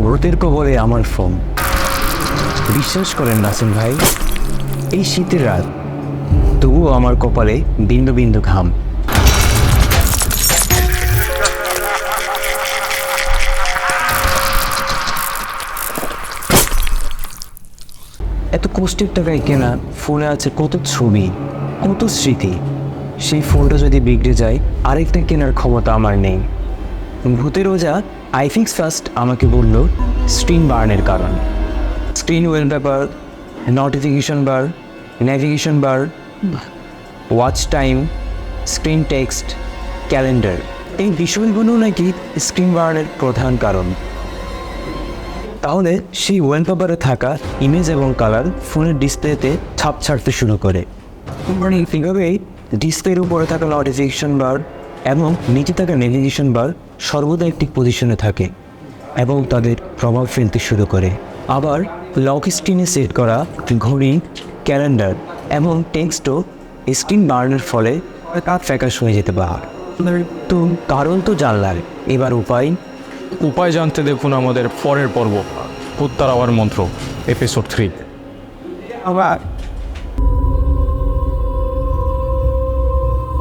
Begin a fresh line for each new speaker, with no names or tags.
ভূতের কবলে আমার ফোন। বিশ্বাস করেন নাসিম ভাই, এই শীতের রাত তবুও আমার কপালে বিন্দু বিন্দু ঘাম। এত কষ্টের টাকায় কেনা ফোনে আছে কত ছবি, কত স্মৃতি। সেই ফোনটা যদি বিগড়ে যায়, আরেকটা কেনার ক্ষমতা আমার নেই। ভূতের ওজা iFixFast আমাকে বলল স্ক্রিন বার্নের কারণ। Screen wallpaper, notification bar, navigation bar, watch time, screen text, calendar, এই বিষয়গুলো নাকি স্ক্রিন বার্নের প্রধান কারণ। তাহলে সেই ওয়ালপেপারে থাকা ইমেজ এবং কালার ফোনের ডিসপ্লেতে ছাপ ছাড়তে শুরু করে। এইভাবেই ডিসপ্লের উপরে থাকা নোটিফিকেশন বার এবং নিচে থাকা নেভিগেশন বার সর্বদা একটি পজিশনে থাকে এবং তাদের প্রভাব ফেলতে শুরু করে। আবার লক স্ক্রিনে সেট করা ঘড়ি, ক্যালেন্ডার এবং টেক্সটও স্ক্রিন বার্নের ফলে ফ্যাকাশ হয়ে যেতে পারে। তো কারণ তো জানলাম, এবার
উপায় জানতে দেখুন আমাদের পরের পর্ব ভূত তাড়াবার মন্ত্র এপিসোড 3।
আবার